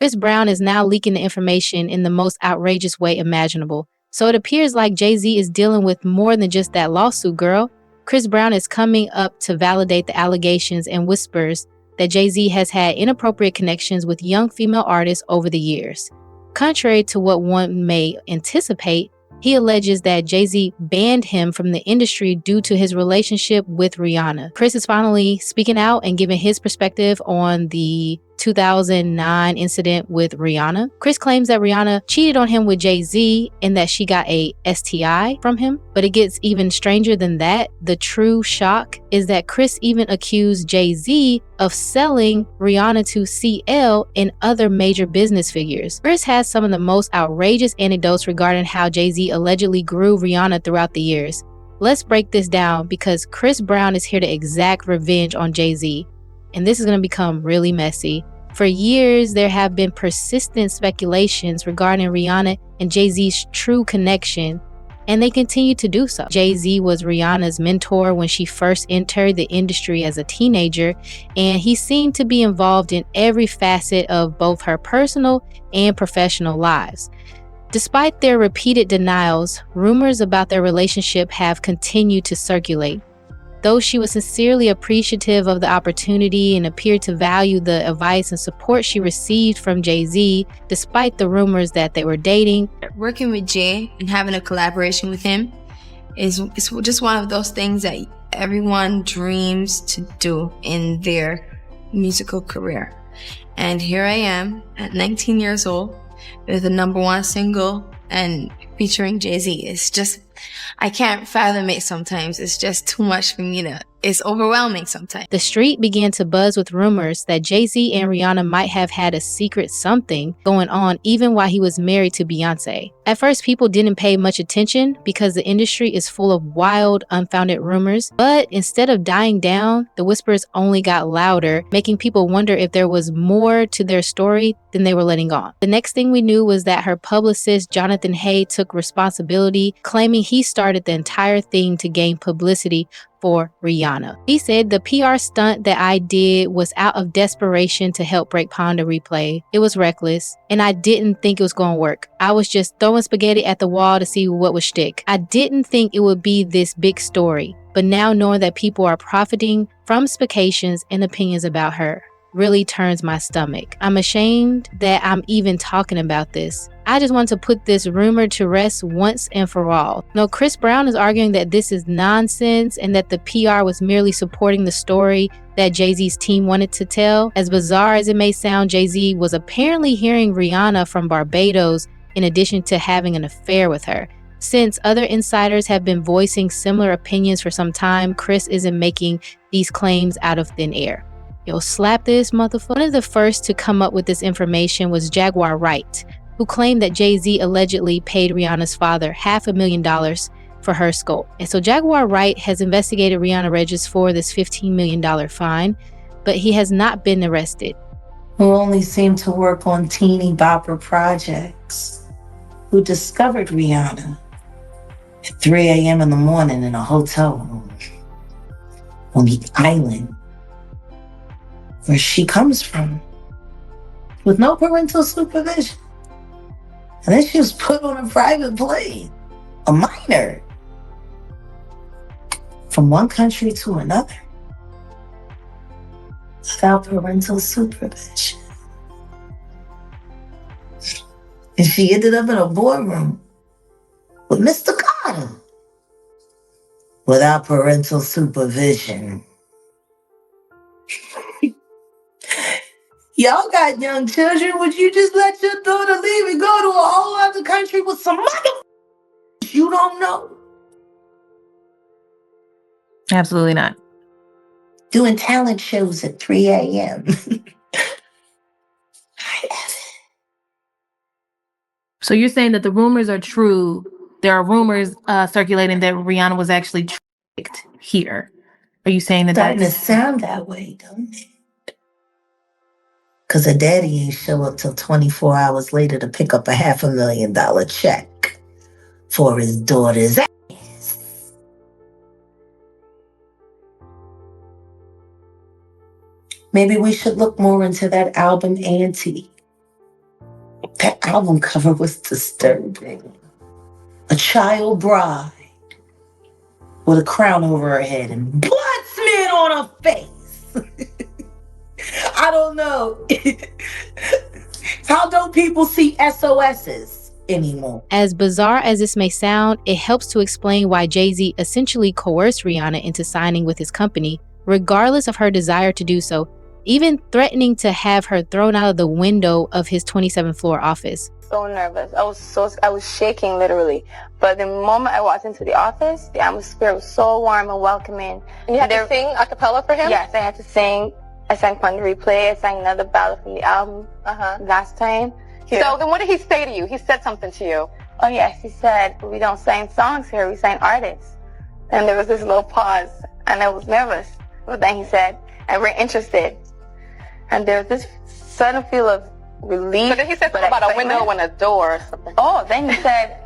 Chris Brown is now leaking the information in the most outrageous way imaginable. So it appears like Jay-Z is dealing with more than just that lawsuit, girl. Chris Brown is coming up to validate the allegations and whispers that Jay-Z has had inappropriate connections with young female artists over the years. Contrary to what one may anticipate, he alleges that Jay-Z banned him from the industry due to his relationship with Rihanna. Chris is finally speaking out and giving his perspective on the 2009 incident with Rihanna. Chris claims that Rihanna cheated on him with Jay-Z and that she got a STI from him. But it gets even stranger than that. The true shock is that Chris even accused Jay-Z of selling Rihanna to CL and other major business figures. Chris has some of the most outrageous anecdotes regarding how Jay-Z allegedly grew Rihanna throughout the years. Let's break this down because Chris Brown is here to exact revenge on Jay-Z. And this is going to become really messy. For years, there have been persistent speculations regarding Rihanna and Jay-Z's true connection, and they continue to do so. Jay-Z was Rihanna's mentor when she first entered the industry as a teenager, and he seemed to be involved in every facet of both her personal and professional lives. Despite their repeated denials, rumors about their relationship have continued to circulate. Though she was sincerely appreciative of the opportunity and appeared to value the advice and support she received from Jay-Z, despite the rumors that they were dating. Working with Jay and having a collaboration with him is just one of those things that everyone dreams to do in their musical career. And here I am at 19 years old with the #1 single and featuring Jay-Z. It's just, I can't fathom it sometimes. It's just too much for me it's overwhelming sometimes. The street began to buzz with rumors that Jay-Z and Rihanna might have had a secret something going on even while he was married to Beyonce. At first, people didn't pay much attention because the industry is full of wild, unfounded rumors. But instead of dying down, the whispers only got louder, making people wonder if there was more to their story than they were letting on. The next thing we knew was that her publicist, Jonathan Hay, took responsibility, claiming he started the entire thing to gain publicity for Rihanna. He said, the PR stunt that I did was out of desperation to help break Ponder Replay. It was reckless, and I didn't think it was going to work. I was just throwing spaghetti at the wall to see what would stick. I didn't think it would be this big story, but now knowing that people are profiting from speculations and opinions about her really turns my stomach. I'm ashamed that I'm even talking about this. I just want to put this rumor to rest once and for all. No, Chris Brown is arguing that this is nonsense and that the PR was merely supporting the story that Jay-Z's team wanted to tell. As bizarre as it may sound, Jay-Z was apparently hearing Rihanna from Barbados in addition to having an affair with her. Since other insiders have been voicing similar opinions for some time, Chris isn't making these claims out of thin air. Yo, slap this motherfucker. One of the first to come up with this information was Jaguar Wright, who claimed that Jay-Z allegedly paid Rihanna's father $500,000 for her sculpt. And so Jaguar Wright has investigated Rihanna Regis for this $15 million fine, but he has not been arrested. Who only seemed to work on teeny bopper projects, who discovered Rihanna at 3 a.m. in the morning in a hotel room on the island where she comes from, with no parental supervision. And then she was put on a private plane, a minor, from one country to another, without parental supervision. And she ended up in a boardroom with Mr. Carter, without parental supervision. Y'all got young children. Would you just let your daughter leave and go to a whole other country with some mother you don't know? Absolutely not. Doing talent shows at 3 a.m. So you're saying that the rumors are true. There are rumors circulating that Rihanna was actually tricked here. Are you saying that Starting to that's... sound that way, don't it? Because her daddy ain't show up till 24 hours later to pick up a $500,000 check for his daughter's ass. Maybe we should look more into that album Auntie That album cover was disturbing. A child bride with a crown over her head and blood smeared on her face. I don't know. How don't people see SOSs anymore? As bizarre as this may sound, it helps to explain why Jay-Z essentially coerced Rihanna into signing with his company, regardless of her desire to do so, even threatening to have her thrown out of the window of his 27th floor office. So nervous. I was shaking literally. But the moment I walked into the office, the atmosphere was so warm and welcoming. And you had to sing a cappella for him? Yes, I had to sing. I sang Fun to Replay. I sang another ballad from the album last time. So then what did he say to you? He said something to you. Oh yes, he said, we don't sign songs here, we sign artists. And there was this little pause, and I was nervous. But then he said, and we're interested. And there was this sudden feel of relief. So then he said something about a window and a door or something. Oh, then he said,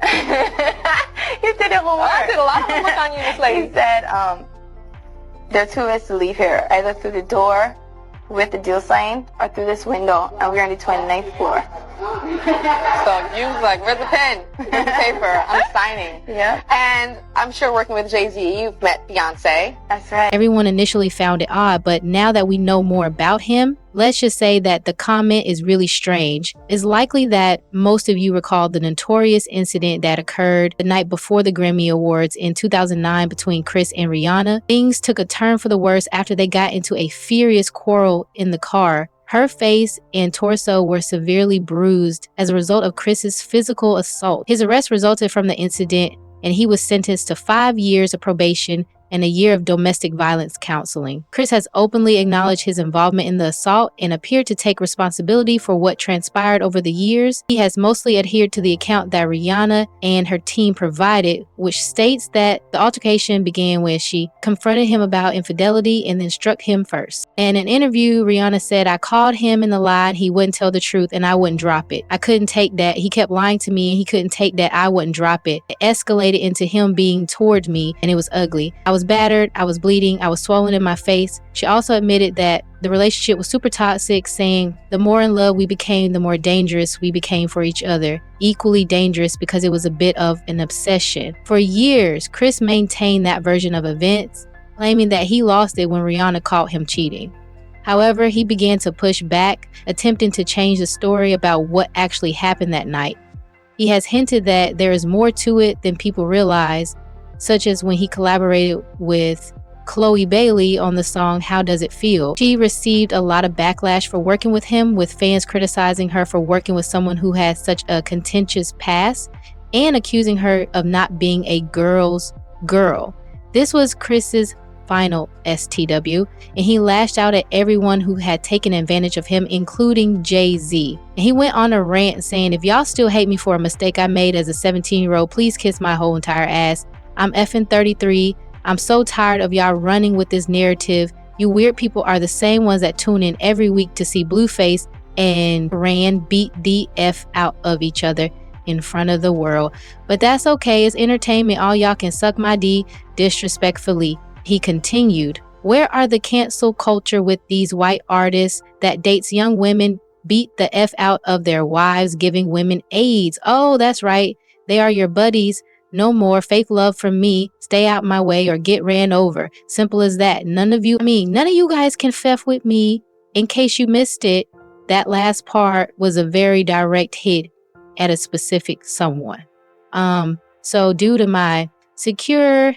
he did the homework. I did a lot of homework on you, Miss Lady. He said, there are 2 ways to leave here, either through the door with the deal signed or through this window, and we're on the 29th floor. So you was like, where's the pen? Where's the paper? I'm signing. Yeah. And I'm sure working with Jay-Z, you've met Beyonce. That's right. Everyone initially found it odd, but now that we know more about him, let's just say that the comment is really strange. It's likely that most of you recall the notorious incident that occurred the night before the Grammy Awards in 2009 between Chris and Rihanna. Things took a turn for the worse after they got into a furious quarrel in the car. Her face and torso were severely bruised as a result of Chris's physical assault. His arrest resulted from the incident, and he was sentenced to 5 years of probation and a year of domestic violence counseling. Chris has openly acknowledged his involvement in the assault and appeared to take responsibility for what transpired over the years. He has mostly adhered to the account that Rihanna and her team provided, which states that the altercation began when she confronted him about infidelity and then struck him first. In an interview, Rihanna said, "I called him in the lie and he wouldn't tell the truth and I wouldn't drop it. I couldn't take that. He kept lying to me and he couldn't take that I wouldn't drop it. It escalated into him being towards me and it was ugly. I was battered, I was bleeding, I was swollen in my face." She also admitted that the relationship was super toxic, saying, "The more in love we became, the more dangerous we became for each other. Equally dangerous because it was a bit of an obsession." For years, Chris maintained that version of events, claiming that he lost it when Rihanna caught him cheating. However, he began to push back, attempting to change the story about what actually happened that night. He has hinted that there is more to it than people realize, such as when he collaborated with Chloe Bailey on the song How Does It Feel. She received a lot of backlash for working with him, with fans criticizing her for working with someone who has such a contentious past and accusing her of not being a girl's girl. This was Chris's final STW, and he lashed out at everyone who had taken advantage of him, including Jay-Z. And he went on a rant saying, "If y'all still hate me for a mistake I made as a 17-year-old, please kiss my whole entire ass. I'm effing 33. I'm so tired of y'all running with this narrative. You weird people are the same ones that tune in every week to see Blueface and Rand beat the F out of each other in front of the world. But that's okay. It's entertainment. All y'all can suck my D disrespectfully." He continued, "Where are the cancel culture with these white artists that dates young women, beat the F out of their wives, giving women AIDS? Oh, that's right. They are your buddies. No more fake love from me. Stay out my way or get ran over. Simple as that. None of you guys can feff with me." In case you missed it, that last part was a very direct hit at a specific someone. So due to my secure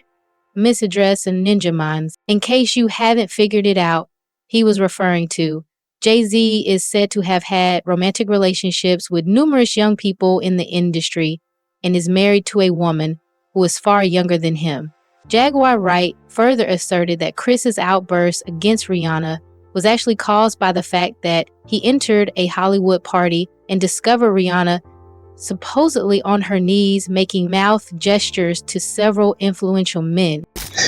misaddress and ninja minds, in case you haven't figured it out, he was referring to Jay-Z is said to have had romantic relationships with numerous young people in the industry and is married to a woman who is far younger than him. Jaguar Wright further asserted that Chris's outburst against Rihanna was actually caused by the fact that he entered a Hollywood party and discovered Rihanna supposedly on her knees making mouth gestures to several influential men.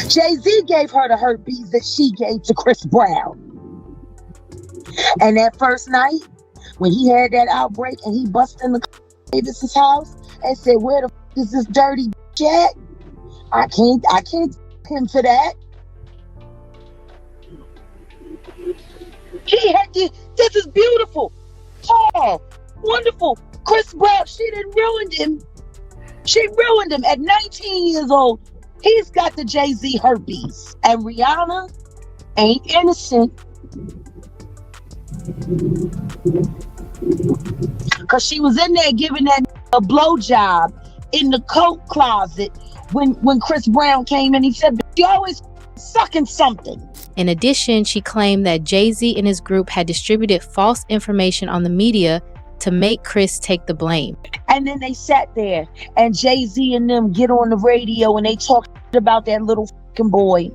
Jay-Z gave her the herpes that she gave to Chris Brown. And that first night, when he had that outbreak and he busted in the Davis's house and said, "Where the f is this dirty at? I can't him for that." He had this is beautiful. Paul, wonderful. Chris Brown, she done ruined him. She ruined him at 19 years old. He's got the Jay-Z herpes. And Rihanna ain't innocent. Because she was in there giving that a blowjob in the coat closet when Chris Brown came in. He said, "You always sucking something." In addition, she claimed that Jay-Z and his group had distributed false information on the media to make Chris take the blame. And then they sat there and Jay-Z and them get on the radio and they talk about that little fucking boy.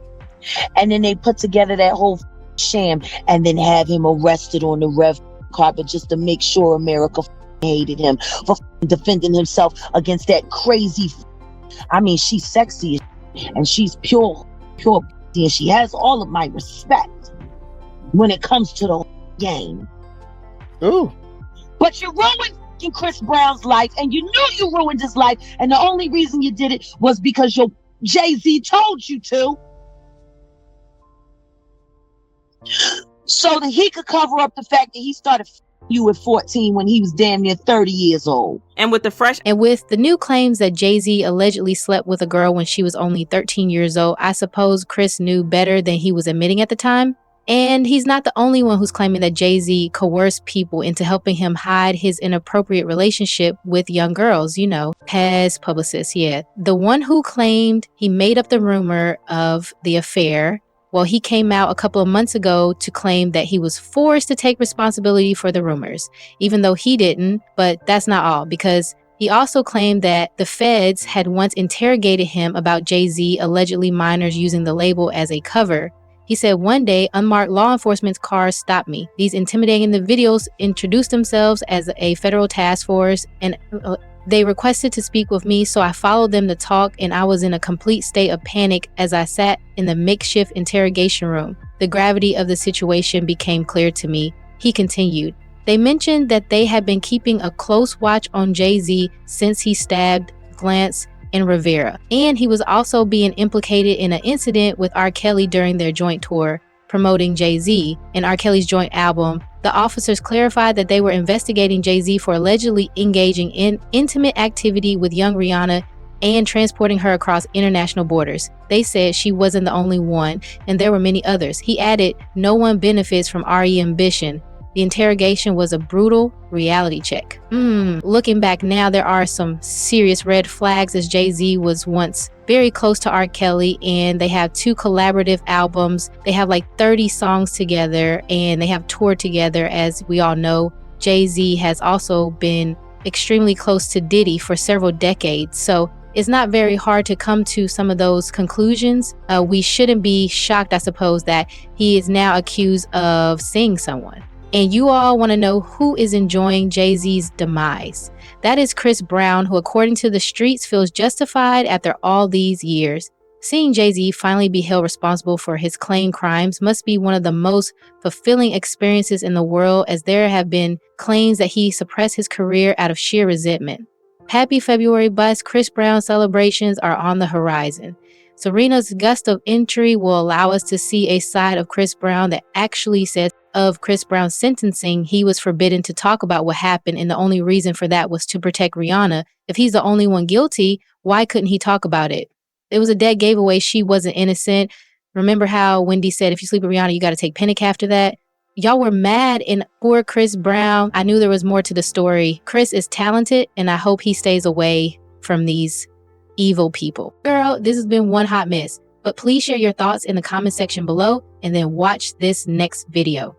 And then they put together that whole sham and then have him arrested on the red carpet just to make sure America hated him for defending himself against that crazy. I mean, she's sexy and she's pure, and she has all of my respect when it comes to the game. Ooh. But you ruined Chris Brown's life, and you knew you ruined his life, and the only reason you did it was because your Jay-Z told you to. So that he could cover up the fact that he started you at 14 when he was damn near 30 years old. And with the new claims that Jay-Z allegedly slept with a girl when she was only 13 years old, I suppose Chris knew better than he was admitting at the time. And he's not the only one who's claiming that Jay-Z coerced people into helping him hide his inappropriate relationship with young girls, you know, past publicists, yeah. The one who claimed he made up the rumor of the affair, well, he came out a couple of months ago to claim that he was forced to take responsibility for the rumors, even though he didn't. But that's not all, because he also claimed that the feds had once interrogated him about Jay-Z allegedly minors using the label as a cover. He said, "One day, unmarked law enforcement cars stopped me. These intimidating individuals introduced themselves as a federal task force and they requested to speak with me, so I followed them to talk, and I was in a complete state of panic as I sat in the makeshift interrogation room. The gravity of the situation became clear to me." He continued. They mentioned that they had been keeping a close watch on Jay-Z since he stabbed Glantz and Rivera, and he was also being implicated in an incident with R. Kelly during their joint tour promoting Jay-Z and R. Kelly's joint album. The officers clarified that they were investigating Jay-Z for allegedly engaging in intimate activity with young Rihanna and transporting her across international borders. They said she wasn't the only one, and there were many others. He added, "No one benefits from RE ambition. The interrogation was a brutal reality check." Looking back now, there are some serious red flags, as Jay-Z was once very close to R. Kelly, and they have 2 collaborative albums. They have like 30 songs together, and they have toured together. As we all know, Jay-Z has also been extremely close to Diddy for several decades. So it's not very hard to come to some of those conclusions. We shouldn't be shocked, I suppose, that he is now accused of seeing someone. And you all want to know who is enjoying Jay-Z's demise. That is Chris Brown, who, according to the streets, feels justified after all these years. Seeing Jay-Z finally be held responsible for his claimed crimes must be one of the most fulfilling experiences in the world, as there have been claims that he suppressed his career out of sheer resentment. Happy February bus. Chris Brown celebrations are on the horizon. Serena's gust of entry will allow us to see a side of Chris Brown that actually says of Chris Brown's sentencing, he was forbidden to talk about what happened, and the only reason for that was to protect Rihanna. If he's the only one guilty, why couldn't he talk about it? It was a dead giveaway she wasn't innocent. Remember how Wendy said, if you sleep with Rihanna, you got to take Pinnick after that? Y'all were mad, and poor Chris Brown. I knew there was more to the story. Chris is talented, and I hope he stays away from these evil people. Girl, this has been one hot mess, but please share your thoughts in the comment section below and then watch this next video.